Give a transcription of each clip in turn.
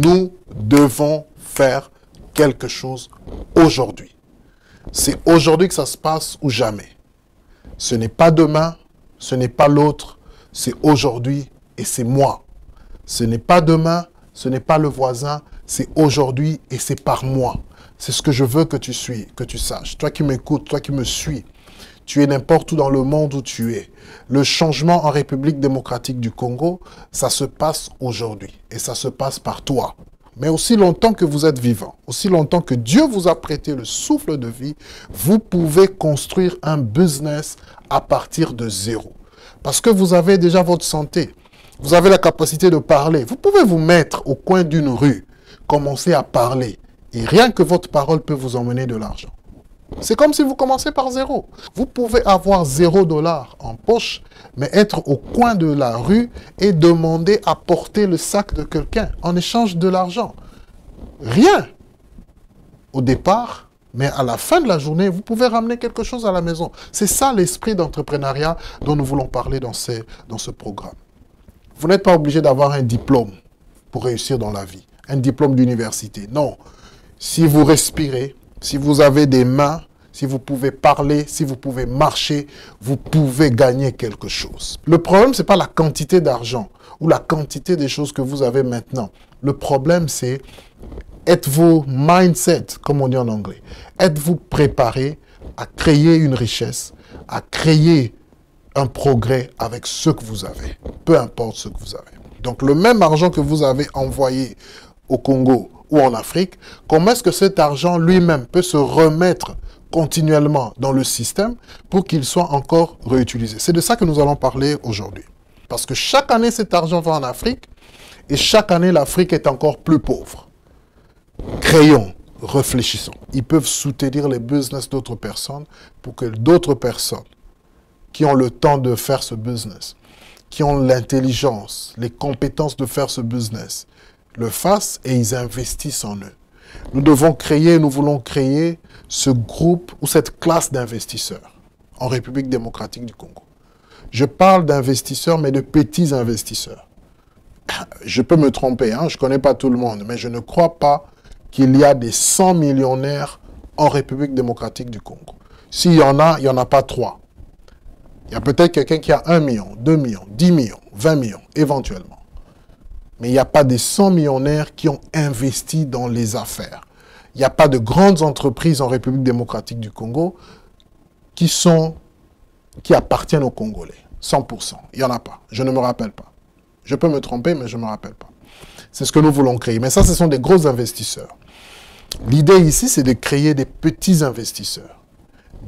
Nous devons faire quelque chose aujourd'hui. C'est aujourd'hui que ça se passe ou jamais. Ce n'est pas demain, ce n'est pas l'autre, c'est aujourd'hui et c'est moi. Ce n'est pas demain, ce n'est pas le voisin, c'est aujourd'hui et c'est par moi. C'est ce que je veux que tu saches. Toi qui m'écoutes, toi qui me suis, tu es n'importe où dans le monde où tu es. Le changement en République démocratique du Congo, ça se passe aujourd'hui et ça se passe par toi. Mais aussi longtemps que vous êtes vivant, aussi longtemps que Dieu vous a prêté le souffle de vie, vous pouvez construire un business à partir de zéro. Parce que vous avez déjà votre santé, vous avez la capacité de parler. Vous pouvez vous mettre au coin d'une rue, commencer à parler. Et rien que votre parole peut vous emmener de l'argent. C'est comme si vous commencez par zéro. Vous pouvez avoir $0 en poche, mais être au coin de la rue et demander à porter le sac de quelqu'un en échange de l'argent. Rien au départ, mais à la fin de la journée, vous pouvez ramener quelque chose à la maison. C'est ça l'esprit d'entrepreneuriat dont nous voulons parler dans ce programme. Vous n'êtes pas obligé d'avoir un diplôme pour réussir dans la vie, un diplôme d'université. Non. Si vous respirez, si vous avez des mains, si vous pouvez parler, si vous pouvez marcher, vous pouvez gagner quelque chose. Le problème, ce n'est pas la quantité d'argent ou la quantité des choses que vous avez maintenant. Le problème, c'est êtes-vous mindset, comme on dit en anglais. Êtes-vous préparé à créer une richesse, à créer un progrès avec ce que vous avez, peu importe ce que vous avez. Donc, le même argent que vous avez envoyé au Congo ou en Afrique, comment est-ce que cet argent lui-même peut se remettre continuellement dans le système pour qu'il soit encore réutilisé? C'est de ça que nous allons parler aujourd'hui. Parce que chaque année, cet argent va en Afrique et chaque année, l'Afrique est encore plus pauvre. Créons, réfléchissons. Ils peuvent soutenir les business d'autres personnes pour que d'autres personnes qui ont le temps de faire ce business, qui ont l'intelligence, les compétences de faire ce business, le fassent et ils investissent en eux. Nous devons créer, nous voulons créer ce groupe ou cette classe d'investisseurs en République démocratique du Congo. Je parle d'investisseurs, mais de petits investisseurs. Je peux me tromper, hein, je ne connais pas tout le monde, mais je ne crois pas qu'il y a des 100 millionnaires en République démocratique du Congo. S'il y en a, il n'y en a pas 3. Il y a peut-être quelqu'un qui a 1 million, 2 millions, 10 millions, 20 millions, éventuellement. Mais il n'y a pas des 100 millionnaires qui ont investi dans les affaires. Il n'y a pas de grandes entreprises en République démocratique du Congo qui appartiennent aux Congolais. 100%. Il n'y en a pas. Je ne me rappelle pas. Je peux me tromper, mais je ne me rappelle pas. C'est ce que nous voulons créer. Mais ça, ce sont des gros investisseurs. L'idée ici, c'est de créer des petits investisseurs.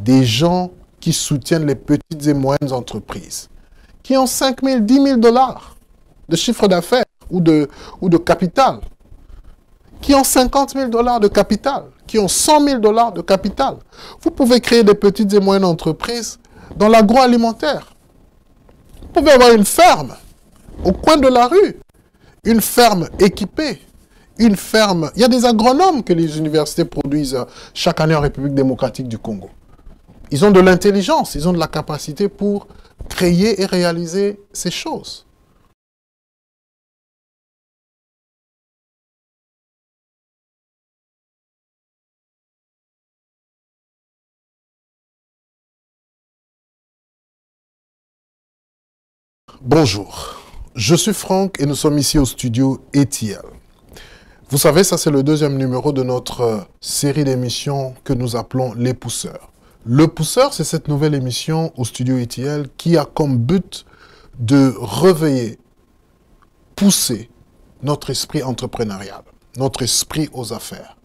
Des gens qui soutiennent les petites et moyennes entreprises, qui ont 5 000, 10 000 dollars de chiffre d'affaires ou de capital, qui ont 50 000 dollars de capital, qui ont 100 000 dollars de capital. Vous pouvez créer des petites et moyennes entreprises dans l'agroalimentaire. Vous pouvez avoir une ferme au coin de la rue, une ferme équipée, une ferme. Il y a des agronomes que les universités produisent chaque année en République démocratique du Congo. Ils ont de l'intelligence, ils ont de la capacité pour créer et réaliser ces choses. Bonjour, je suis Franck et nous sommes ici au studio ETL. Vous savez, ça c'est le deuxième numéro de notre série d'émissions que nous appelons Les Pousseurs. Le Pousseur, c'est cette nouvelle émission au studio ETL qui a comme but de réveiller, pousser notre esprit entrepreneurial, notre esprit aux affaires.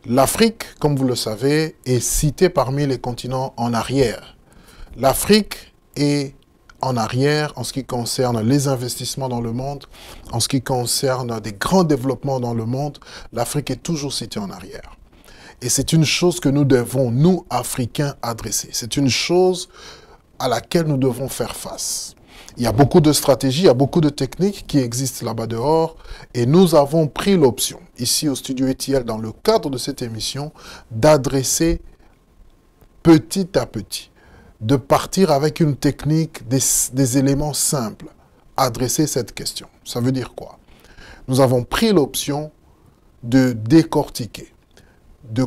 L'Afrique, comme vous le savez, est citée parmi les continents en arrière. L'Afrique est en arrière en ce qui concerne les investissements dans le monde, en ce qui concerne des grands développements dans le monde, l'Afrique est toujours citée en arrière. Et c'est une chose que nous devons, nous, Africains, adresser. C'est une chose à laquelle nous devons faire face. Il y a beaucoup de stratégies, il y a beaucoup de techniques qui existent là-bas dehors et nous avons pris l'option, ici au studio ETL, dans le cadre de cette émission, d'adresser petit à petit, de partir avec une technique, des éléments simples, adresser cette question. Ça veut dire quoi? nous avons pris l'option de décortiquer, de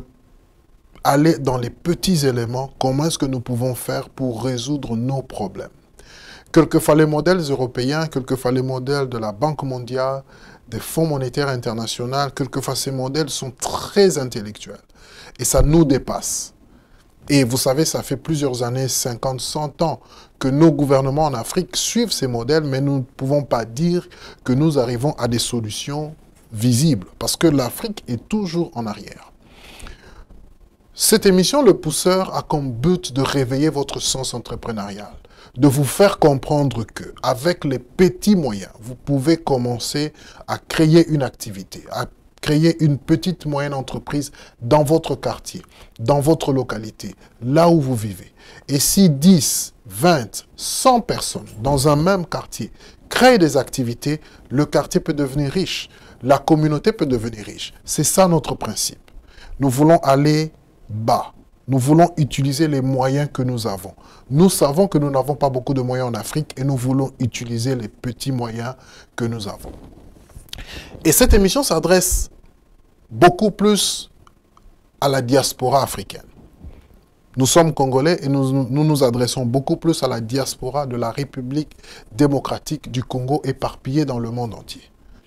aller dans les petits éléments, comment est-ce que nous pouvons faire pour résoudre nos problèmes. Quelquefois les modèles européens, quelquefois les modèles de la Banque mondiale, des fonds monétaires internationaux, quelquefois ces modèles sont très intellectuels et ça nous dépasse. Et vous savez, ça fait plusieurs années, 50, 100 ans, que nos gouvernements en Afrique suivent ces modèles, mais nous ne pouvons pas dire que nous arrivons à des solutions visibles, parce que l'Afrique est toujours en arrière. Cette émission, Le Pousseur, a comme but de réveiller votre sens entrepreneurial, de vous faire comprendre que, avec les petits moyens, vous pouvez commencer à créer une activité, à créer une petite moyenne entreprise dans votre quartier, dans votre localité, là où vous vivez. Et si 10, 20, 100 personnes dans un même quartier créent des activités, le quartier peut devenir riche, la communauté peut devenir riche. C'est ça notre principe. Nous voulons aller bas. Nous voulons utiliser les moyens que nous avons. Nous savons que nous n'avons pas beaucoup de moyens en Afrique et nous voulons utiliser les petits moyens que nous avons. Et cette émission s'adresse beaucoup plus à la diaspora africaine. Nous sommes Congolais et nous adressons beaucoup plus à la diaspora de la République démocratique du Congo éparpillée dans le monde entier.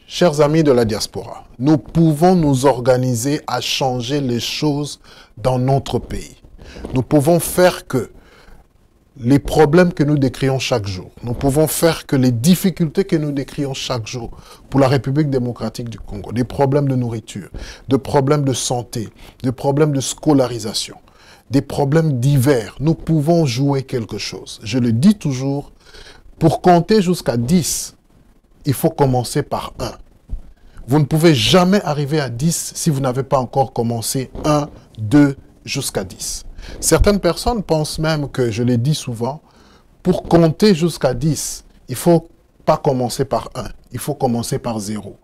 Chers amis de la diaspora, nous pouvons nous organiser à changer les choses dans notre pays. Nous pouvons faire que les problèmes que nous décrions chaque jour, nous pouvons faire que les difficultés que nous décrions chaque jour pour la République démocratique du Congo, des problèmes de nourriture, des problèmes de santé, des problèmes de scolarisation, des problèmes divers, nous pouvons jouer quelque chose. Je le dis toujours, pour compter jusqu'à 10, il faut commencer par 1. Vous ne pouvez jamais arriver à 10 si vous n'avez pas encore commencé 1, 2, jusqu'à 10. Certaines personnes pensent même que, je l'ai dit souvent, pour compter jusqu'à 10, il ne faut pas commencer par 1, il faut commencer par 0.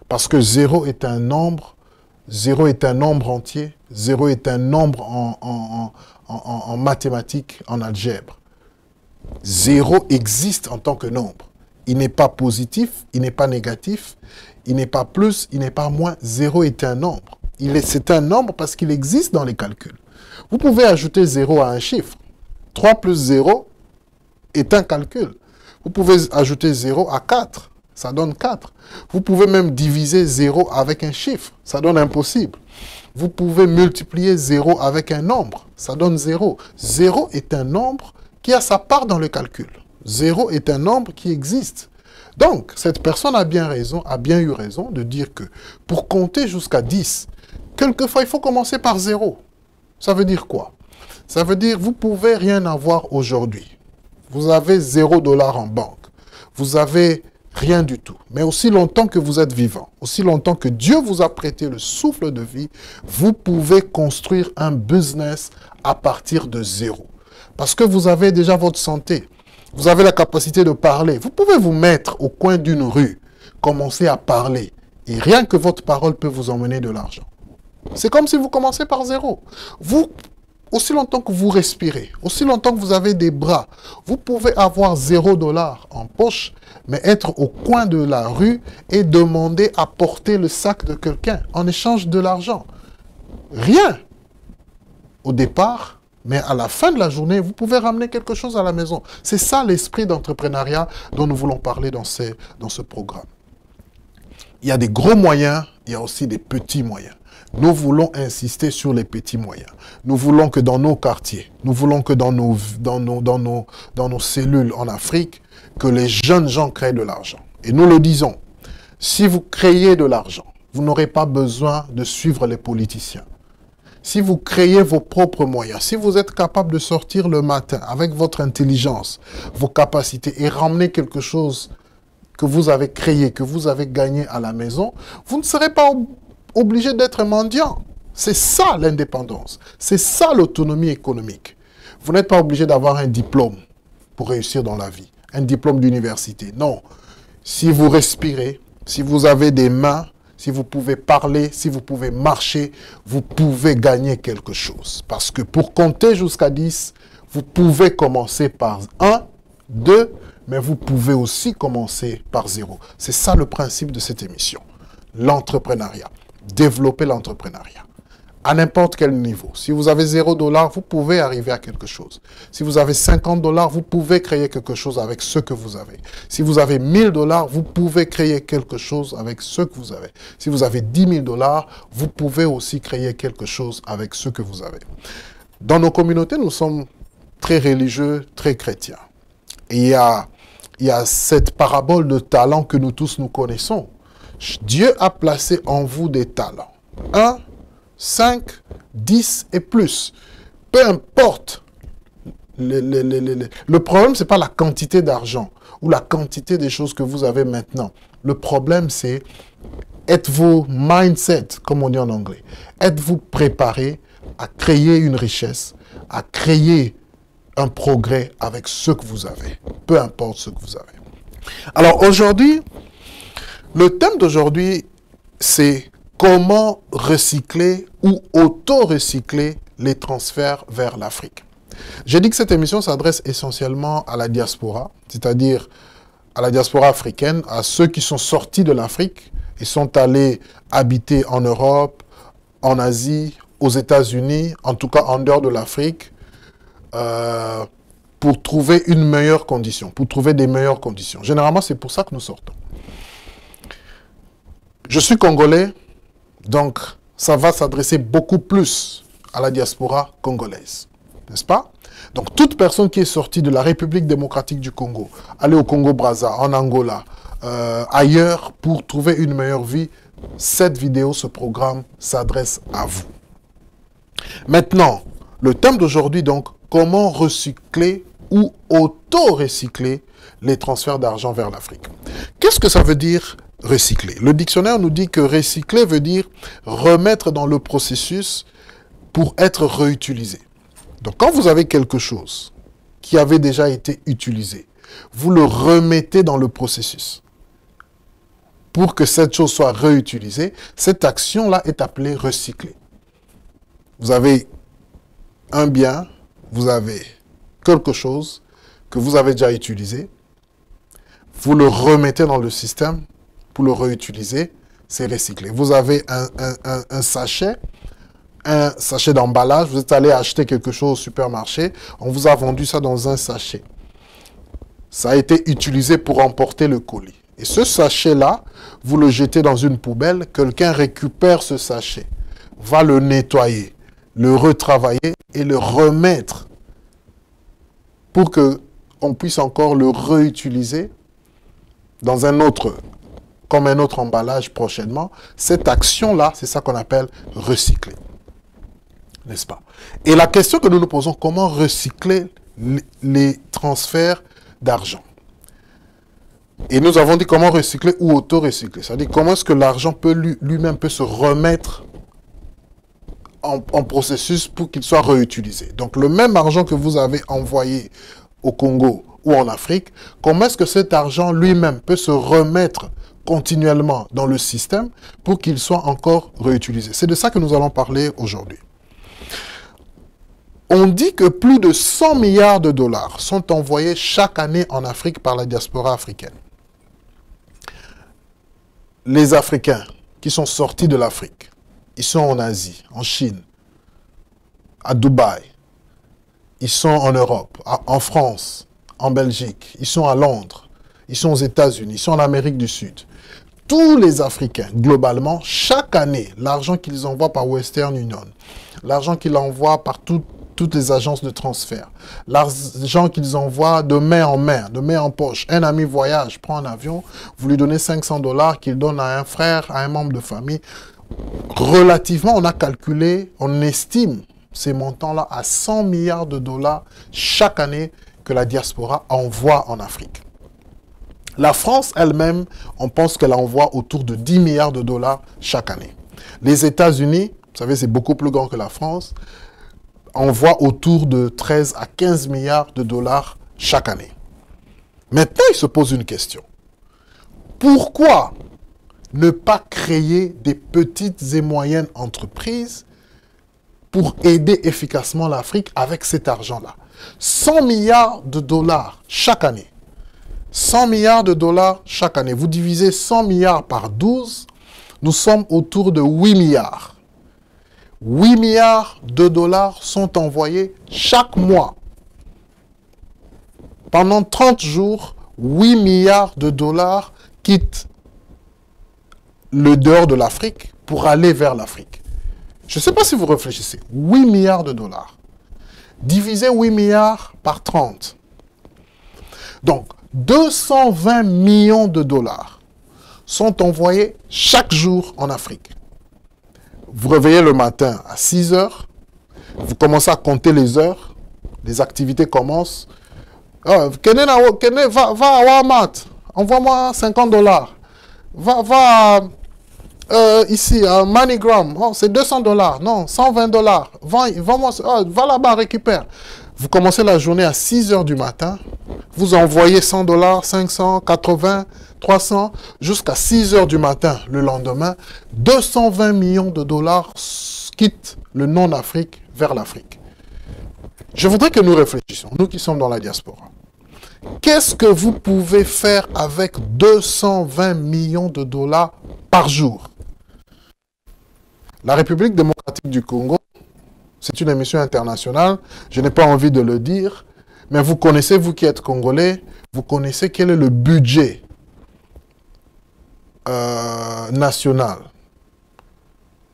Parce que 0 est un nombre, 0 est un nombre entier, 0 est un nombre en mathématiques, en algèbre. 0 existe en tant que nombre. Il n'est pas positif, il n'est pas négatif, il n'est pas plus, il n'est pas moins. 0 est un nombre. C'est un nombre parce qu'il existe dans les calculs. Vous pouvez ajouter 0 à un chiffre. 3 plus 0 est un calcul. Vous pouvez ajouter 0 à 4, ça donne 4. Vous pouvez même diviser 0 avec un chiffre, ça donne impossible. Vous pouvez multiplier 0 avec un nombre, ça donne 0. 0 est un nombre qui a sa part dans le calcul. 0 est un nombre qui existe. Donc, cette personne a bien eu raison de dire que pour compter jusqu'à 10, quelquefois, il faut commencer par 0. Ça veut dire quoi? Ça veut dire que vous ne pouvez rien avoir aujourd'hui. Vous avez $0 en banque. Vous avez rien du tout. Mais aussi longtemps que vous êtes vivant, aussi longtemps que Dieu vous a prêté le souffle de vie, vous pouvez construire un business à partir de 0. Parce que vous avez déjà votre santé. Vous avez la capacité de parler. Vous pouvez vous mettre au coin d'une rue, commencer à parler. Et rien que votre parole peut vous emmener de l'argent. C'est comme si vous commencez par 0. Vous, aussi longtemps que vous respirez, aussi longtemps que vous avez des bras, vous pouvez avoir $0 en poche, mais être au coin de la rue et demander à porter le sac de quelqu'un en échange de l'argent. Rien au départ. Mais à la fin de la journée, vous pouvez ramener quelque chose à la maison. C'est ça l'esprit d'entrepreneuriat dont nous voulons parler dans ce programme. Il y a des gros moyens, il y a aussi des petits moyens. Nous voulons insister sur les petits moyens. Nous voulons que dans nos quartiers, nous voulons que dans nos cellules en Afrique, que les jeunes gens créent de l'argent. Et nous le disons, si vous créez de l'argent, vous n'aurez pas besoin de suivre les politiciens. Si vous créez vos propres moyens, si vous êtes capable de sortir le matin avec votre intelligence, vos capacités et ramener quelque chose que vous avez créé, que vous avez gagné à la maison, vous ne serez pas obligé d'être mendiant. C'est ça l'indépendance. C'est ça l'autonomie économique. Vous n'êtes pas obligé d'avoir un diplôme pour réussir dans la vie, un diplôme d'université. Non. Si vous respirez, si vous avez des mains, si vous pouvez parler, si vous pouvez marcher, vous pouvez gagner quelque chose. Parce que pour compter jusqu'à 10, vous pouvez commencer par 1, 2, mais vous pouvez aussi commencer par zéro. C'est ça le principe de cette émission. L'entrepreneuriat. Développer l'entrepreneuriat. À n'importe quel niveau. Si vous avez 0 $, vous pouvez arriver à quelque chose. Si vous avez 50 $, vous pouvez créer quelque chose avec ce que vous avez. Si vous avez 1000 $, vous pouvez créer quelque chose avec ce que vous avez. Si vous avez 10 000 $, vous pouvez aussi créer quelque chose avec ce que vous avez. Dans nos communautés, nous sommes très religieux, très chrétiens. Et il y a cette parabole de talents que nous tous nous connaissons. Dieu a placé en vous des talents. 1, 5, 10 et plus. Peu importe. Le problème, ce n'est pas la quantité d'argent ou la quantité des choses que vous avez maintenant. Le problème, c'est êtes-vous mindset, comme on dit en anglais. Êtes-vous préparé à créer une richesse, à créer un progrès avec ce que vous avez. Peu importe ce que vous avez. Alors aujourd'hui, le thème d'aujourd'hui, c'est comment recycler ou auto-recycler les transferts vers l'Afrique. J'ai dit que cette émission s'adresse essentiellement à la diaspora, c'est-à-dire à la diaspora africaine, à ceux qui sont sortis de l'Afrique et sont allés habiter en Europe, en Asie, aux États-Unis, en tout cas en dehors de l'Afrique, pour trouver une meilleure condition, pour trouver des meilleures conditions. Généralement, c'est pour ça que nous sortons. Je suis congolais, donc ça va s'adresser beaucoup plus à la diaspora congolaise, n'est-ce pas? Donc toute personne qui est sortie de la République démocratique du Congo, aller au Congo-Brazza, en Angola, ailleurs, pour trouver une meilleure vie, cette vidéo, ce programme s'adresse à vous. Maintenant, le thème d'aujourd'hui, donc, comment recycler ou auto-recycler les transferts d'argent vers l'Afrique. Qu'est-ce que ça veut dire recycler? Le dictionnaire nous dit que recycler veut dire remettre dans le processus pour être réutilisé. Donc quand vous avez quelque chose qui avait déjà été utilisé, vous le remettez dans le processus. Pour que cette chose soit réutilisée, cette action-là est appelée recycler. Vous avez un bien, vous avez quelque chose que vous avez déjà utilisé, vous le remettez dans le système pour le réutiliser, c'est recycler. Vous avez un sachet d'emballage, vous êtes allé acheter quelque chose au supermarché, on vous a vendu ça dans un sachet. Ça a été utilisé pour emporter le colis. Et ce sachet-là, vous le jetez dans une poubelle, quelqu'un récupère ce sachet, va le nettoyer, le retravailler et le remettre pour qu'on puisse encore le réutiliser dans un autre, comme un autre emballage prochainement. Cette action-là, c'est ça qu'on appelle recycler. N'est-ce pas? Et la question que nous nous posons, comment recycler les transferts d'argent? Et nous avons dit comment recycler ou auto-recycler. C'est-à-dire comment est-ce que l'argent peut lui-même peut se remettre en processus pour qu'il soit réutilisé. Donc le même argent que vous avez envoyé au Congo ou en Afrique, comment est-ce que cet argent lui-même peut se remettre continuellement dans le système pour qu'il soit encore réutilisé? C'est de ça que nous allons parler aujourd'hui. On dit que plus de 100 milliards de dollars sont envoyés chaque année en Afrique par la diaspora africaine. Les Africains qui sont sortis de l'Afrique, ils sont en Asie, en Chine, à Dubaï, ils sont en Europe, en France, en Belgique, ils sont à Londres, ils sont aux États-Unis, ils sont en Amérique du Sud. Tous les Africains, globalement, chaque année, l'argent qu'ils envoient par Western Union, l'argent qu'ils envoient par toutes les agences de transfert, l'argent qu'ils envoient de main en poche. Un ami voyage, prend un avion, vous lui donnez 500 $ qu'il donne à un frère, à un membre de famille. Relativement, on a calculé, on estime ces montants-là à 100 milliards de dollars chaque année que la diaspora envoie en Afrique. La France elle-même, on pense qu'elle envoie autour de 10 milliards de dollars chaque année. Les États-Unis, vous savez, c'est beaucoup plus grand que la France, envoient autour de 13 à 15 milliards de dollars chaque année. Maintenant, il se pose une question. Pourquoi ne pas créer des petites et moyennes entreprises pour aider efficacement l'Afrique avec cet argent-là? 100 milliards de dollars chaque année. 100 milliards de dollars chaque année. Vous divisez 100 milliards par 12, nous sommes autour de 8 milliards. 8 milliards de dollars sont envoyés chaque mois. Pendant 30 jours, 8 milliards de dollars quittent le dehors de l'Afrique pour aller vers l'Afrique. Je ne sais pas si vous réfléchissez. 8 milliards de dollars. Divisez 8 milliards par 30. Donc, 220 millions de dollars sont envoyés chaque jour en Afrique. Vous réveillez le matin à 6 heures, vous commencez à compter les heures, les activités commencent. Kene, va à Walmart, envoie-moi 50 dollars. Va ici, à MoneyGram, oh, c'est 200 dollars, non, 120 dollars. Va là-bas, récupère. Vous commencez la journée à 6 heures du matin, vous envoyez 100 dollars, 500, 80, 300, jusqu'à 6 heures du matin le lendemain, 220 millions de dollars quittent le non-Afrique vers l'Afrique. Je voudrais que nous réfléchissions, nous qui sommes dans la diaspora. Qu'est-ce que vous pouvez faire avec 220 millions de dollars par jour? La République démocratique du Congo, c'est une émission internationale, je n'ai pas envie de le dire, mais vous connaissez, vous qui êtes Congolais, vous connaissez quel est le budget national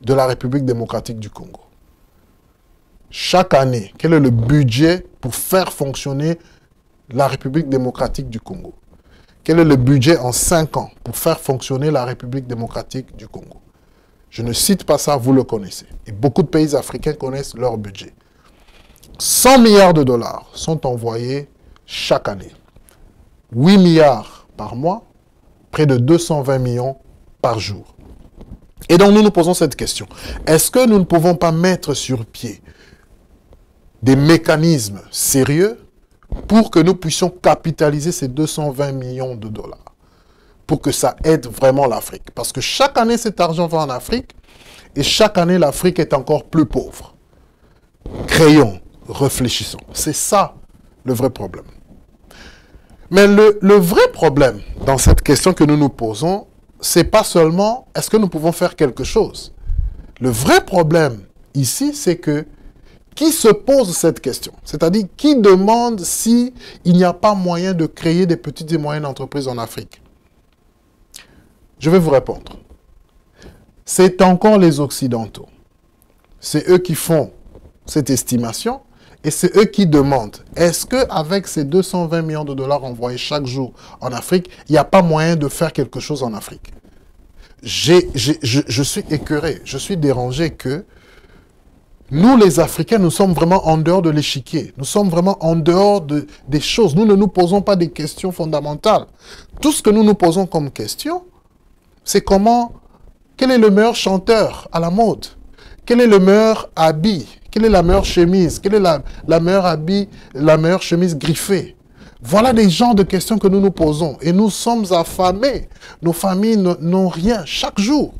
de la République démocratique du Congo. Chaque année, quel est le budget pour faire fonctionner la République démocratique du Congo? Quel est le budget en 5 ans pour faire fonctionner la République démocratique du Congo? Je ne cite pas ça, vous le connaissez. Et beaucoup de pays africains connaissent leur budget. 100 milliards de dollars sont envoyés chaque année. 8 milliards par mois, près de 220 millions par jour. Et donc nous nous posons cette question. Est-ce que nous ne pouvons pas mettre sur pied des mécanismes sérieux pour que nous puissions capitaliser ces 220 millions de dollars, pour que ça aide vraiment l'Afrique? Parce que chaque année, cet argent va en Afrique, et chaque année, l'Afrique est encore plus pauvre. Créons, réfléchissons. C'est ça, le vrai problème. Mais le vrai problème dans cette question que nous nous posons, c'est pas seulement, est-ce que nous pouvons faire quelque chose? Le vrai problème ici, c'est que qui se pose cette question? C'est-à-dire, qui demande s'il n'y a pas moyen de créer des petites et moyennes entreprises en Afrique? Je vais vous répondre. C'est encore les Occidentaux. C'est eux qui font cette estimation et c'est eux qui demandent, est-ce qu'avec ces 220 millions de dollars envoyés chaque jour en Afrique, il n'y a pas moyen de faire quelque chose en Afrique? Je suis écœuré, je suis dérangé que nous, les Africains, nous sommes vraiment en dehors de l'échiquier. Nous sommes vraiment en dehors des choses. Nous ne nous posons pas des questions fondamentales. Tout ce que nous nous posons comme question, c'est quel est le meilleur chanteur à la mode? Quel est le meilleur habit? Quelle est la meilleure chemise? Quelle est la meilleure habit, la meilleure chemise griffée? Voilà des genres de questions que nous nous posons. Et nous sommes affamés. Nos familles n'ont rien chaque jour.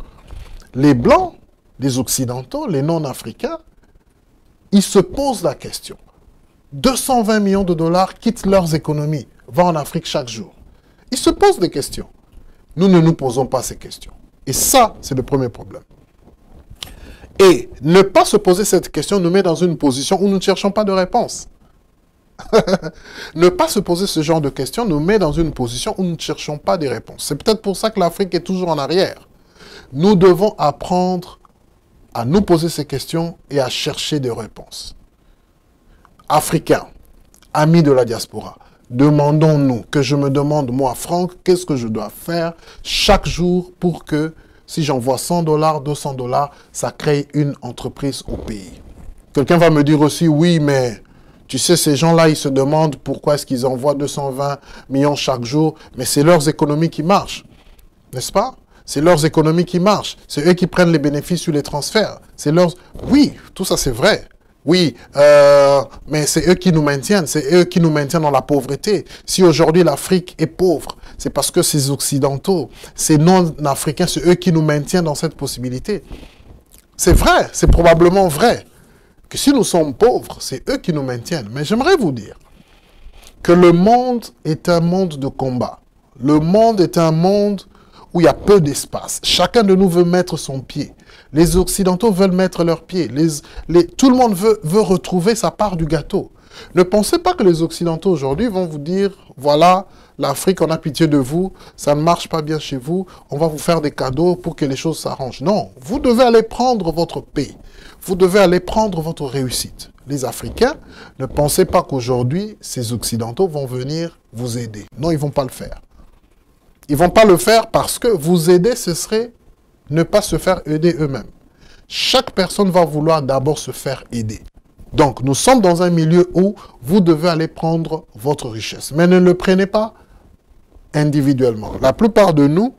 Les Blancs, les Occidentaux, les non-Africains, ils se posent la question. 220 millions de dollars quittent leurs économies, vont en Afrique chaque jour. Ils se posent des questions. Nous ne nous posons pas ces questions. Et ça, c'est le premier problème. Et ne pas se poser cette question nous met dans une position où nous ne cherchons pas de réponse. Ne pas se poser ce genre de questions nous met dans une position où nous ne cherchons pas des réponses. C'est peut-être pour ça que l'Afrique est toujours en arrière. Nous devons apprendre à nous poser ces questions et à chercher des réponses. Africains, amis de la diaspora, demandons-nous, que je me demande, moi, Franck, qu'est-ce que je dois faire chaque jour pour que, si j'envoie 100 dollars, 200 dollars, ça crée une entreprise au pays. Quelqu'un va me dire aussi, oui, mais tu sais, ces gens-là, ils se demandent pourquoi est-ce qu'ils envoient 220 millions chaque jour, mais c'est leurs économies qui marchent, n'est-ce pas? C'est leurs économies qui marchent. C'est eux qui prennent les bénéfices sur les transferts. C'est leurs... Oui, tout ça c'est vrai. Oui, mais c'est eux qui nous maintiennent. C'est eux qui nous maintiennent dans la pauvreté. Si aujourd'hui l'Afrique est pauvre, c'est parce que ces Occidentaux, ces non-Africains, c'est eux qui nous maintiennent dans cette possibilité. C'est vrai, c'est probablement vrai que si nous sommes pauvres, c'est eux qui nous maintiennent. Mais j'aimerais vous dire que le monde est un monde de combat. Le monde est un monde où il y a peu d'espace. Chacun de nous veut mettre son pied. Les Occidentaux veulent mettre leur pied. Tout le monde veut retrouver sa part du gâteau. Ne pensez pas que les Occidentaux aujourd'hui vont vous dire, voilà, l'Afrique, on a pitié de vous, ça ne marche pas bien chez vous, on va vous faire des cadeaux pour que les choses s'arrangent. Non, vous devez aller prendre votre paix. Vous devez aller prendre votre réussite. Les Africains, ne pensez pas qu'aujourd'hui, ces Occidentaux vont venir vous aider. Non, ils ne vont pas le faire. Ils ne vont pas le faire parce que vous aider, ce serait ne pas se faire aider eux-mêmes. Chaque personne va vouloir d'abord se faire aider. Donc, nous sommes dans un milieu où vous devez aller prendre votre richesse. Mais ne le prenez pas individuellement. La plupart de nous,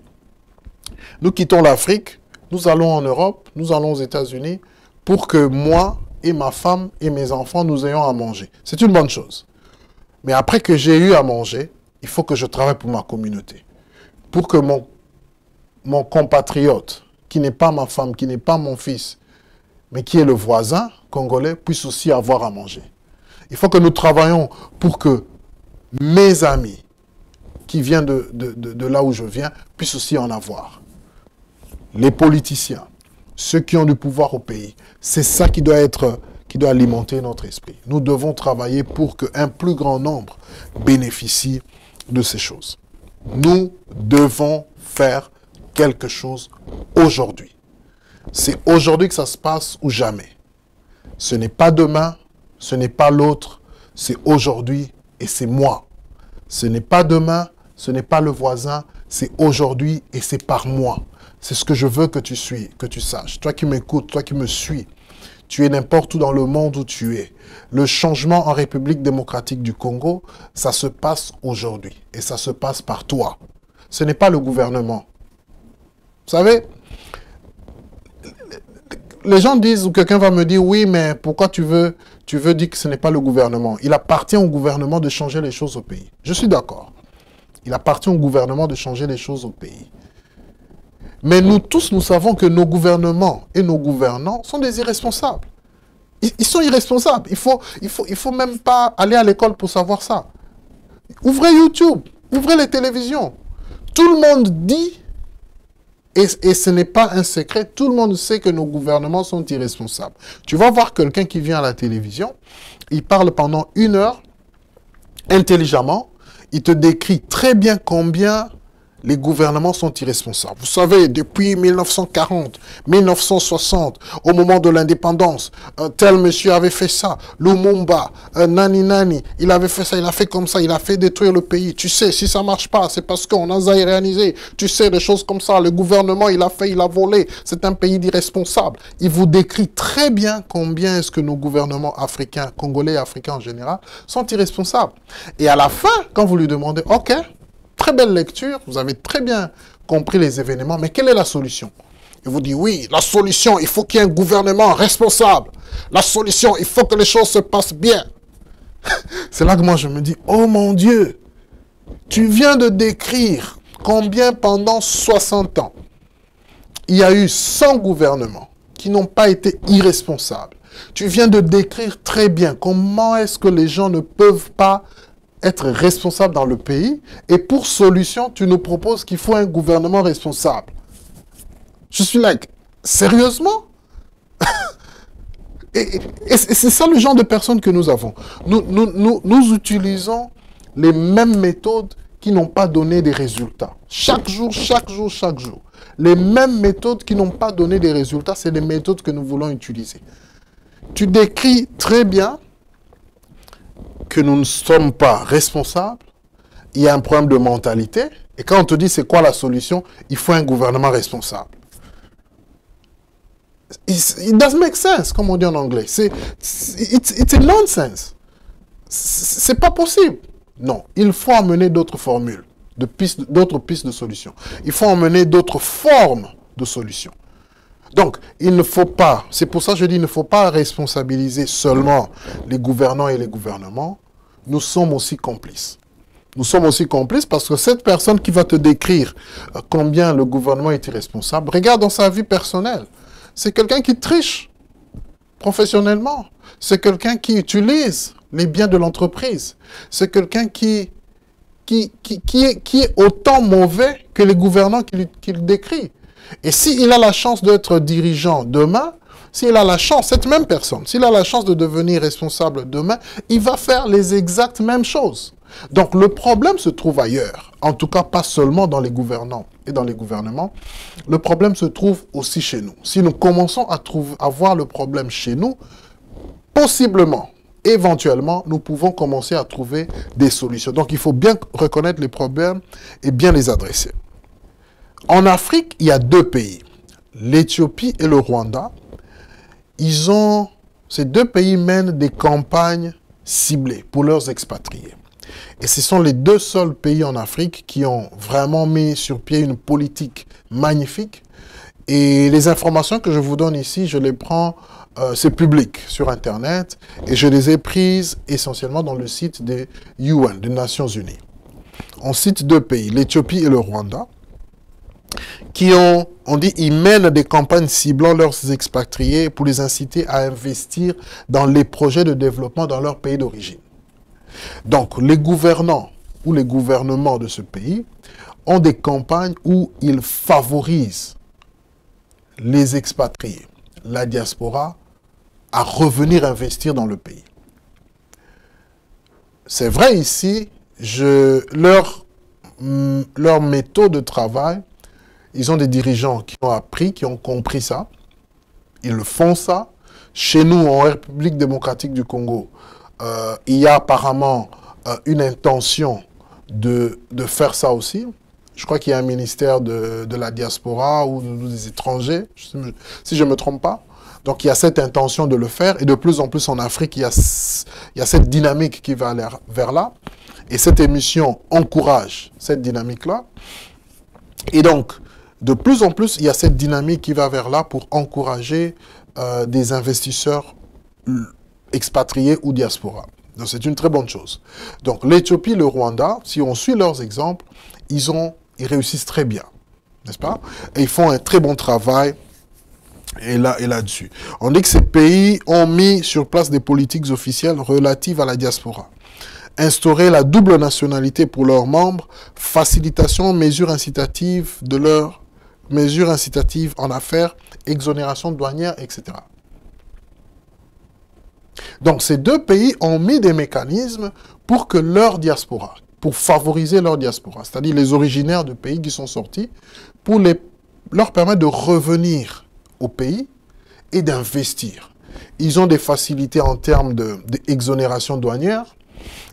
nous quittons l'Afrique, nous allons en Europe, nous allons aux États-Unis pour que moi et ma femme et mes enfants, nous ayons à manger. C'est une bonne chose. Mais après que j'ai eu à manger, il faut que je travaille pour ma communauté. Pour que mon compatriote, qui n'est pas ma femme, qui n'est pas mon fils, mais qui est le voisin congolais, puisse aussi avoir à manger. Il faut que nous travaillions pour que mes amis, qui viennent de là où je viens, puissent aussi en avoir. Les politiciens, ceux qui ont du pouvoir au pays, c'est ça qui doit alimenter notre esprit. Nous devons travailler pour qu'un plus grand nombre bénéficie de ces choses. Nous devons faire quelque chose aujourd'hui. C'est aujourd'hui que ça se passe ou jamais. Ce n'est pas demain, ce n'est pas l'autre, c'est aujourd'hui et c'est moi. Ce n'est pas demain, ce n'est pas le voisin, c'est aujourd'hui et c'est par moi. C'est ce que je veux que tu saches. Toi qui m'écoutes, toi qui me suis, tu es n'importe où dans le monde où tu es. Le changement en République démocratique du Congo, ça se passe aujourd'hui et ça se passe par toi. Ce n'est pas le gouvernement. Vous savez, les gens disent, ou quelqu'un va me dire, oui, mais pourquoi tu veux dire que ce n'est pas le gouvernement? Il appartient au gouvernement de changer les choses au pays. Je suis d'accord. Il appartient au gouvernement de changer les choses au pays. Mais nous tous, nous savons que nos gouvernements et nos gouvernants sont des irresponsables. Ils sont irresponsables. Il faut même pas aller à l'école pour savoir ça. Ouvrez YouTube, ouvrez les télévisions. Tout le monde dit, et ce n'est pas un secret, tout le monde sait que nos gouvernements sont irresponsables. Tu vas voir quelqu'un qui vient à la télévision, il parle pendant 1 heure, intelligemment, il te décrit très bien combien les gouvernements sont irresponsables. Vous savez, depuis 1940, 1960, au moment de l'indépendance, tel monsieur avait fait ça, Lumumba, Nani, il avait fait ça, il a fait comme ça, il a fait détruire le pays. Tu sais, si ça marche pas, c'est parce qu'on a zaïréanisé. Tu sais, des choses comme ça, le gouvernement, il a fait, il a volé. C'est un pays d'irresponsables. Il vous décrit très bien combien est-ce que nos gouvernements africains, congolais et africains en général, sont irresponsables. Et à la fin, quand vous lui demandez, ok, très belle lecture, vous avez très bien compris les événements, mais quelle est la solution? Il vous dit, oui, la solution, il faut qu'il y ait un gouvernement responsable. La solution, il faut que les choses se passent bien. C'est là que moi je me dis, oh mon Dieu, tu viens de décrire combien pendant 60 ans, il y a eu 100 gouvernements qui n'ont pas été irresponsables. Tu viens de décrire très bien comment est-ce que les gens ne peuvent pas être responsable dans le pays, et pour solution, tu nous proposes qu'il faut un gouvernement responsable. Je suis like, sérieusement? Et c'est ça le genre de personnes que nous avons. Nous utilisons les mêmes méthodes qui n'ont pas donné des résultats. Chaque jour. Les mêmes méthodes qui n'ont pas donné des résultats, c'est les méthodes que nous voulons utiliser. Tu décris très bien que nous ne sommes pas responsables, il y a un problème de mentalité, et quand on te dit c'est quoi la solution, il faut un gouvernement responsable. It doesn't make sense, comme on dit en anglais. It's a nonsense. C'est pas possible. Non, il faut amener d'autres formules, d'autres pistes de solutions. Il faut amener d'autres formes de solutions. Donc, il ne faut pas, c'est pour ça que je dis, il ne faut pas responsabiliser seulement les gouvernants et les gouvernements. Nous sommes aussi complices. Nous sommes aussi complices parce que cette personne qui va te décrire combien le gouvernement est irresponsable, regarde dans sa vie personnelle. C'est quelqu'un qui triche professionnellement. C'est quelqu'un qui utilise les biens de l'entreprise. C'est quelqu'un qui est autant mauvais que les gouvernants qu'il décrit. Et s'il a la chance d'être dirigeant demain, s'il a la chance, cette même personne, s'il a la chance de devenir responsable demain, il va faire les exactes mêmes choses. Donc le problème se trouve ailleurs, en tout cas pas seulement dans les gouvernants et dans les gouvernements, le problème se trouve aussi chez nous. Si nous commençons à voir le problème chez nous, possiblement, éventuellement, nous pouvons commencer à trouver des solutions. Donc il faut bien reconnaître les problèmes et bien les adresser. En Afrique, il y a deux pays, l'Éthiopie et le Rwanda. Ces deux pays mènent des campagnes ciblées pour leurs expatriés. Et ce sont les deux seuls pays en Afrique qui ont vraiment mis sur pied une politique magnifique. Et les informations que je vous donne ici, je les prends, c'est public sur Internet, et je les ai prises essentiellement dans le site des UN, des Nations Unies. On cite deux pays, l'Éthiopie et le Rwanda, qui ils mènent des campagnes ciblant leurs expatriés pour les inciter à investir dans les projets de développement dans leur pays d'origine. Donc, les gouvernants ou les gouvernements de ce pays ont des campagnes où ils favorisent les expatriés, la diaspora, à revenir investir dans le pays. C'est vrai ici, leur méthode de travail, ils ont des dirigeants qui ont appris, qui ont compris ça. Ils le font ça. Chez nous, en République démocratique du Congo, il y a apparemment une intention de faire ça aussi. Je crois qu'il y a un ministère de la diaspora ou des étrangers, si je ne me trompe pas. Donc il y a cette intention de le faire. Et de plus en plus en Afrique, il y a cette dynamique qui va aller vers là. Et cette émission encourage cette dynamique-là. Et donc, de plus en plus, il y a cette dynamique qui va vers là pour encourager des investisseurs expatriés ou diaspora. Donc, c'est une très bonne chose. Donc, l'Éthiopie, le Rwanda, si on suit leurs exemples, ils réussissent très bien, n'est-ce pas? Et ils font un très bon travail là-dessus. On dit que ces pays ont mis sur place des politiques officielles relatives à la diaspora. Instaurer la double nationalité pour leurs membres, facilitation, mesures incitatives en affaires, exonération douanière, etc. Donc, ces deux pays ont mis des mécanismes pour que leur diaspora, pour favoriser leur diaspora, c'est-à-dire les originaires de pays qui sont sortis, pour leur permettre de revenir au pays et d'investir. Ils ont des facilités en termes d'exonération douanière,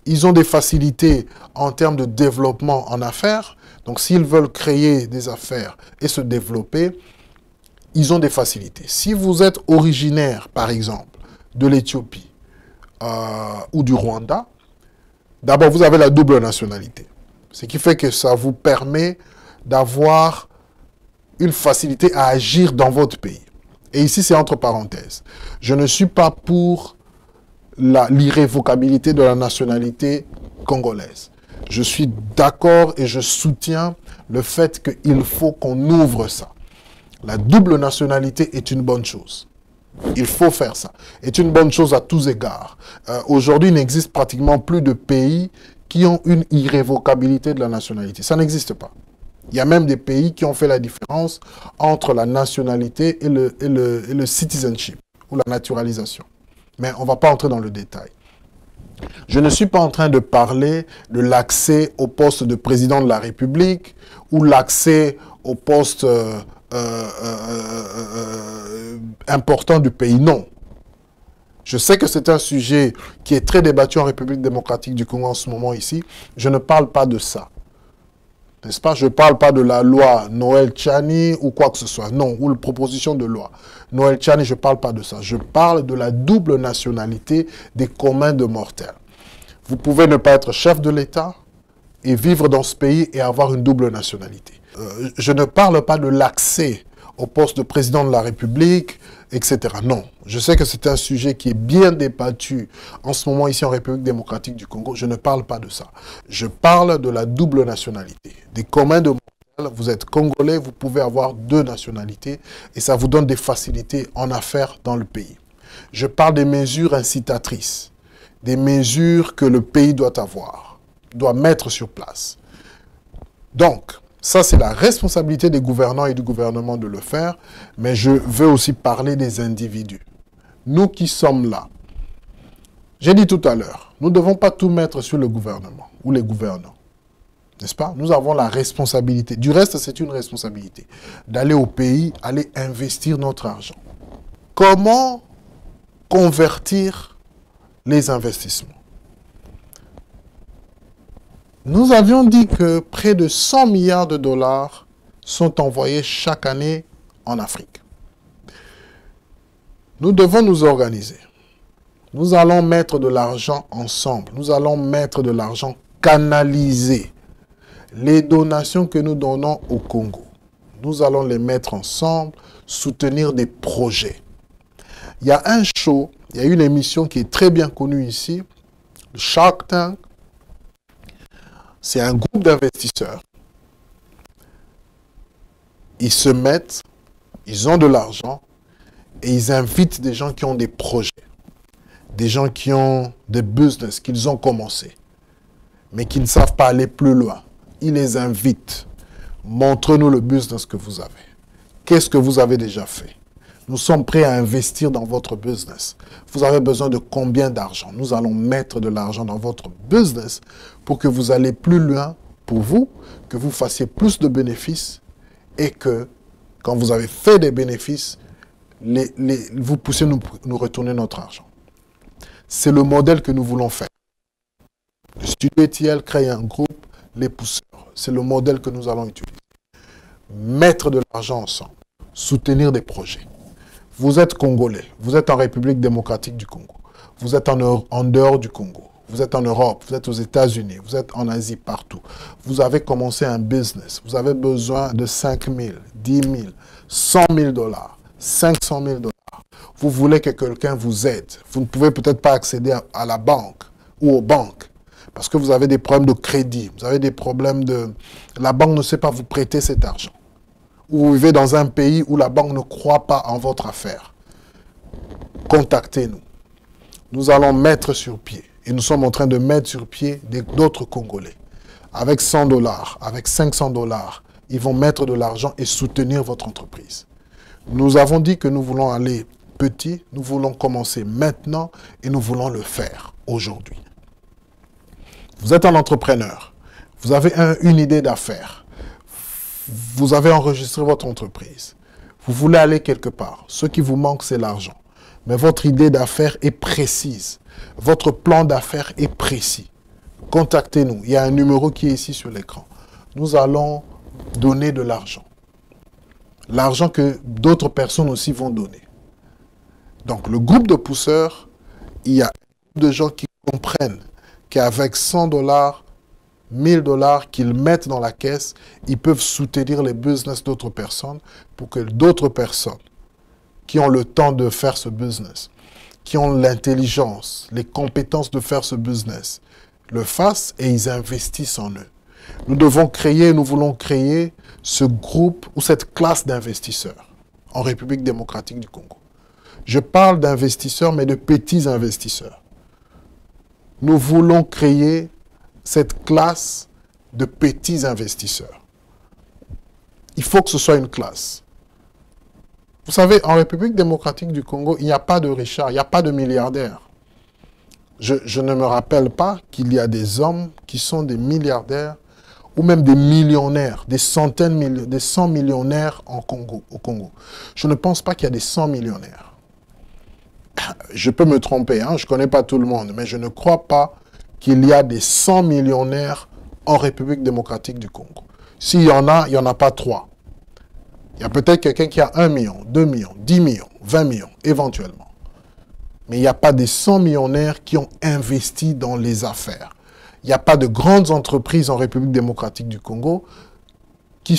ils ont des facilités en termes de développement en affaires. Donc, s'ils veulent créer des affaires et se développer, ils ont des facilités. Si vous êtes originaire, par exemple, de l'Éthiopie ou du Rwanda, d'abord, vous avez la double nationalité. Ce qui fait que ça vous permet d'avoir une facilité à agir dans votre pays. Et ici, c'est entre parenthèses. Je ne suis pas pour l'irrévocabilité de la nationalité congolaise. Je suis d'accord et je soutiens le fait qu'il faut qu'on ouvre ça. La double nationalité est une bonne chose. Il faut faire ça. C'est une bonne chose à tous égards. Aujourd'hui, il n'existe pratiquement plus de pays qui ont une irrévocabilité de la nationalité. Ça n'existe pas. Il y a même des pays qui ont fait la différence entre la nationalité et le citizenship, ou la naturalisation. Mais on ne va pas entrer dans le détail. Je ne suis pas en train de parler de l'accès au poste de président de la République ou l'accès au poste important du pays. Non. Je sais que c'est un sujet qui est très débattu en République démocratique du Congo en ce moment ici. Je ne parle pas de ça. N'est-ce pas? Je ne parle pas de la loi Noël Tchani ou quoi que ce soit. Non, ou la proposition de loi. Noël Tchani, je ne parle pas de ça. Je parle de la double nationalité des communs de mortels. Vous pouvez ne pas être chef de l'État et vivre dans ce pays et avoir une double nationalité. Je ne parle pas de l'accès au poste de président de la République, etc. Non, je sais que c'est un sujet qui est bien débattu en ce moment ici en République démocratique du Congo. Je ne parle pas de ça. Je parle de la double nationalité. Des communs de mortels, vous êtes congolais, vous pouvez avoir deux nationalités et ça vous donne des facilités en affaires dans le pays. Je parle des mesures incitatrices. des mesures que le pays doit avoir, doit mettre sur place. Donc, ça c'est la responsabilité des gouvernants et du gouvernement de le faire, mais je veux aussi parler des individus. Nous qui sommes là, j'ai dit tout à l'heure, nous ne devons pas tout mettre sur le gouvernement ou les gouvernants. N'est-ce pas? Nous avons la responsabilité. Du reste, c'est une responsabilité d'aller au pays, aller investir notre argent. Comment convertir les investissements? Nous avions dit que près de 100 milliards de dollars sont envoyés chaque année en Afrique. Nous devons nous organiser. Nous allons mettre de l'argent ensemble. Nous allons mettre de l'argent canalisé. Les donations que nous donnons au Congo, nous allons les mettre ensemble, soutenir des projets. Il y a un show, il y a une émission qui est très bien connue ici, le Shark Tank. C'est un groupe d'investisseurs. Ils se mettent, ils ont de l'argent et ils invitent des gens qui ont des projets, des gens qui ont des business qu'ils ont commencé, mais qui ne savent pas aller plus loin. Ils les invitent. Montrez-nous le business que vous avez. Qu'est-ce que vous avez déjà fait? Nous sommes prêts à investir dans votre business. Vous avez besoin de combien d'argent? Nous allons mettre de l'argent dans votre business pour que vous allez plus loin pour vous, que vous fassiez plus de bénéfices et que, quand vous avez fait des bénéfices, vous puissiez nous retourner notre argent. C'est le modèle que nous voulons faire. Le studio ETL crée un groupe, les pousseurs. C'est le modèle que nous allons utiliser. Mettre de l'argent ensemble. Soutenir des projets. Vous êtes Congolais. Vous êtes en République démocratique du Congo. Vous êtes en dehors du Congo. Vous êtes en Europe. Vous êtes aux États-Unis. Vous êtes en Asie, partout. Vous avez commencé un business. Vous avez besoin de 5 000, 10 000, 100 000 dollars, 500 000 dollars. Vous voulez que quelqu'un vous aide. Vous ne pouvez peut-être pas accéder à la banque ou aux banques. Parce que vous avez des problèmes de crédit, vous avez des problèmes de... La banque ne sait pas vous prêter cet argent. Ou vous vivez dans un pays où la banque ne croit pas en votre affaire. Contactez-nous. Nous allons mettre sur pied, et nous sommes en train de mettre sur pied d'autres Congolais. Avec 100 dollars, avec 500 dollars, ils vont mettre de l'argent et soutenir votre entreprise. Nous avons dit que nous voulons aller petit, nous voulons commencer maintenant et nous voulons le faire aujourd'hui. Vous êtes un entrepreneur, vous avez une idée d'affaires, vous avez enregistré votre entreprise, vous voulez aller quelque part, ce qui vous manque c'est l'argent. Mais votre idée d'affaires est précise, votre plan d'affaires est précis. Contactez-nous, il y a un numéro qui est ici sur l'écran. Nous allons donner de l'argent. L'argent que d'autres personnes aussi vont donner. Donc le groupe de pousseurs, il y a un groupe de gens qui comprennent qu'avec 100 dollars, 1000 dollars qu'ils mettent dans la caisse, ils peuvent soutenir les business d'autres personnes pour que d'autres personnes qui ont le temps de faire ce business, qui ont l'intelligence, les compétences de faire ce business, le fassent et ils investissent en eux. Nous devons créer, nous voulons créer ce groupe ou cette classe d'investisseurs en République démocratique du Congo. Je parle d'investisseurs, mais de petits investisseurs. Nous voulons créer cette classe de petits investisseurs. Il faut que ce soit une classe. Vous savez, en République démocratique du Congo, il n'y a pas de richards, il n'y a pas de milliardaires. Je ne me rappelle pas qu'il y a des hommes qui sont des milliardaires ou même des millionnaires, des centaines, des 100 millionnaires au Congo. Je ne pense pas qu'il y a des 100 millionnaires. Je peux me tromper, hein, je ne connais pas tout le monde, mais je ne crois pas qu'il y a des 100 millionnaires en République démocratique du Congo. S'il y en a, il n'y en a pas 3. Il y a peut-être quelqu'un qui a 1 million, 2 millions, 10 millions, 20 millions, éventuellement. Mais il n'y a pas des 100 millionnaires qui ont investi dans les affaires. Il n'y a pas de grandes entreprises en République démocratique du Congo qui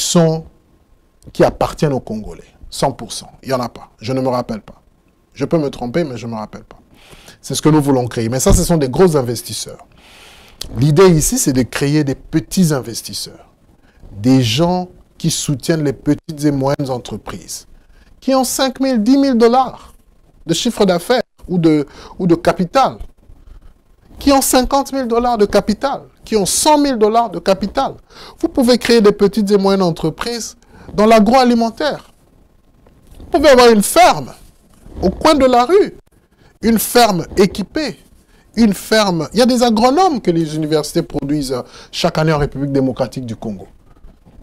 appartiennent aux Congolais. 100%. Il n'y en a pas. Je ne me rappelle pas. Je peux me tromper, mais je ne me rappelle pas. C'est ce que nous voulons créer. Mais ça, ce sont des gros investisseurs. L'idée ici, c'est de créer des petits investisseurs. Des gens qui soutiennent les petites et moyennes entreprises. Qui ont 5 000, 10 000 dollars de chiffre d'affaires ou de capital. qui ont 50 000 $ de capital, qui ont 100 000 $ de capital. Vous pouvez créer des petites et moyennes entreprises dans l'agroalimentaire. Vous pouvez avoir une ferme au coin de la rue, une ferme équipée, une ferme. Il y a des agronomes que les universités produisent chaque année en République démocratique du Congo.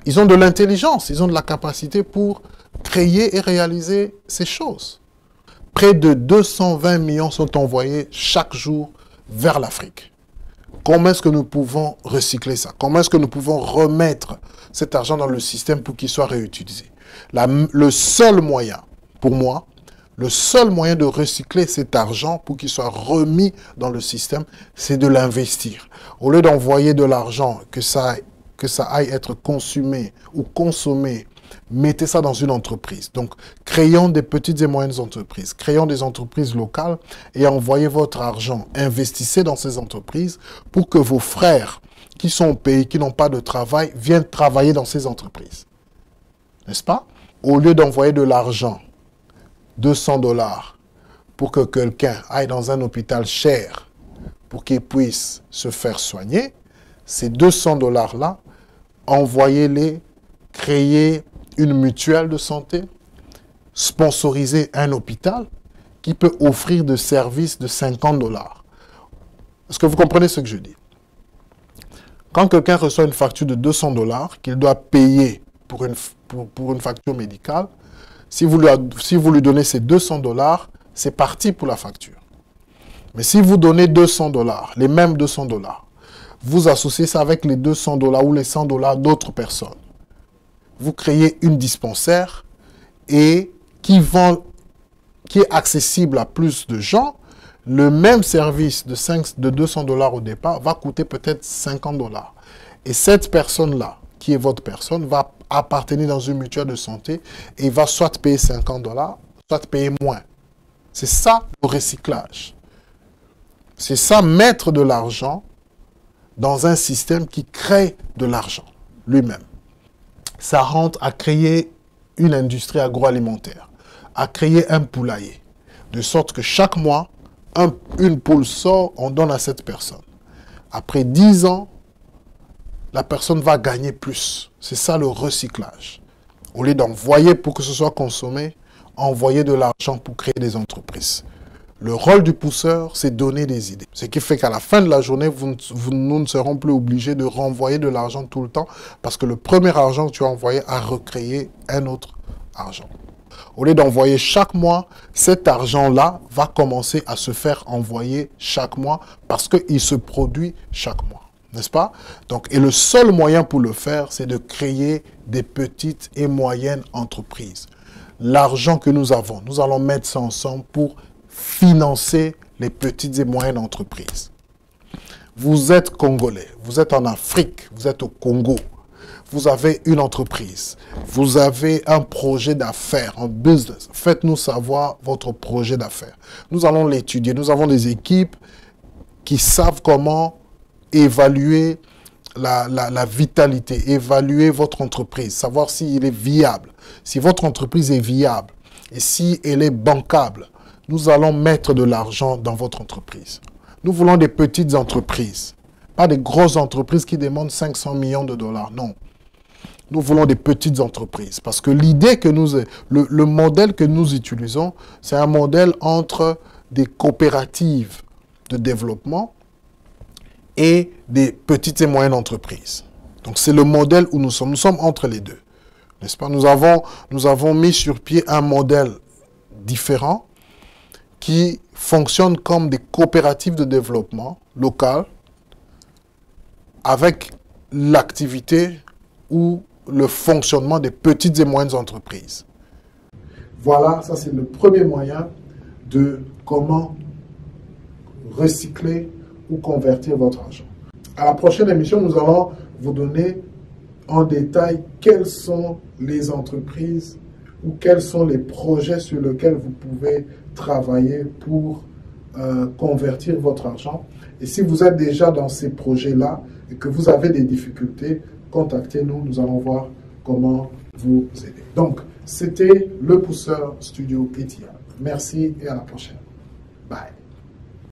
Ils ont de l'intelligence, ils ont de la capacité pour créer et réaliser ces choses. Près de 220 millions sont envoyés chaque jour vers l'Afrique. Comment est-ce que nous pouvons recycler ça? Comment est-ce que nous pouvons remettre cet argent dans le système pour qu'il soit réutilisé? Le seul moyen, pour moi, le seul moyen de recycler cet argent pour qu'il soit remis dans le système, c'est de l'investir. Au lieu d'envoyer de l'argent, que ça aille être consumé ou consommé, mettez ça dans une entreprise. Donc, créons des petites et moyennes entreprises, créons des entreprises locales et envoyez votre argent, investissez dans ces entreprises pour que vos frères qui sont au pays, qui n'ont pas de travail, viennent travailler dans ces entreprises. N'est-ce pas? Au lieu d'envoyer de l'argent, 200 $ pour que quelqu'un aille dans un hôpital cher pour qu'il puisse se faire soigner, ces 200 $ là, envoyez-les créer une mutuelle de santé, sponsoriser un hôpital qui peut offrir des services de 50 $. Est-ce que vous comprenez ce que je dis? Quand quelqu'un reçoit une facture de 200 $ qu'il doit payer pour une facture médicale, si vous lui donnez ces 200 $, c'est parti pour la facture. Mais si vous donnez 200 $, les mêmes 200 $, vous associez ça avec les 200 $ ou les 100 $ d'autres personnes. Vous créez une dispensaire et qui est accessible à plus de gens. Le même service de 200 $ au départ va coûter peut-être 50 $. Et cette personne-là, qui est votre personne, va appartenir dans une mutuelle de santé et va soit payer 50 $, soit payer moins. C'est ça le recyclage. C'est ça, mettre de l'argent dans un système qui crée de l'argent lui-même. Ça rentre à créer une industrie agroalimentaire, à créer un poulailler, de sorte que chaque mois, une poule sort, on donne à cette personne. Après 10 ans, la personne va gagner plus. C'est ça le recyclage. Au lieu d'envoyer pour que ce soit consommé, envoyer de l'argent pour créer des entreprises. Le rôle du pousseur, c'est donner des idées. Ce qui fait qu'à la fin de la journée, nous ne serons plus obligés de renvoyer de l'argent tout le temps parce que le premier argent que tu as envoyé a recréé un autre argent. Au lieu d'envoyer chaque mois, cet argent-là va commencer à se faire envoyer chaque mois parce qu'il se produit chaque mois. N'est-ce pas? Donc, et le seul moyen pour le faire, c'est de créer des petites et moyennes entreprises. L'argent que nous avons, nous allons mettre ça ensemble pour financer les petites et moyennes entreprises. Vous êtes Congolais, vous êtes en Afrique, vous êtes au Congo, vous avez une entreprise, vous avez un projet d'affaires, un business. Faites-nous savoir votre projet d'affaires. Nous allons l'étudier. Nous avons des équipes qui savent comment évaluer la vitalité, évaluer votre entreprise, savoir s'il est viable. Si votre entreprise est viable et si elle est bancable, nous allons mettre de l'argent dans votre entreprise. Nous voulons des petites entreprises, pas des grosses entreprises qui demandent 500 millions de $, non. Nous voulons des petites entreprises parce que l'idée que le modèle que nous utilisons, c'est un modèle entre des coopératives de développement et des petites et moyennes entreprises. Donc c'est le modèle où nous sommes entre les deux. N'est-ce pas? Nous avons mis sur pied un modèle différent qui fonctionne comme des coopératives de développement local avec l'activité ou le fonctionnement des petites et moyennes entreprises. Voilà, ça c'est le premier moyen de comment recycler ou convertir votre argent. À la prochaine émission, nous allons vous donner en détail quelles sont les entreprises ou quels sont les projets sur lesquels vous pouvez travailler pour convertir votre argent. Et si vous êtes déjà dans ces projets-là et que vous avez des difficultés, contactez-nous, nous allons voir comment vous aider. Donc, c'était le Pousseur Studio Etia. Merci et à la prochaine. Bye.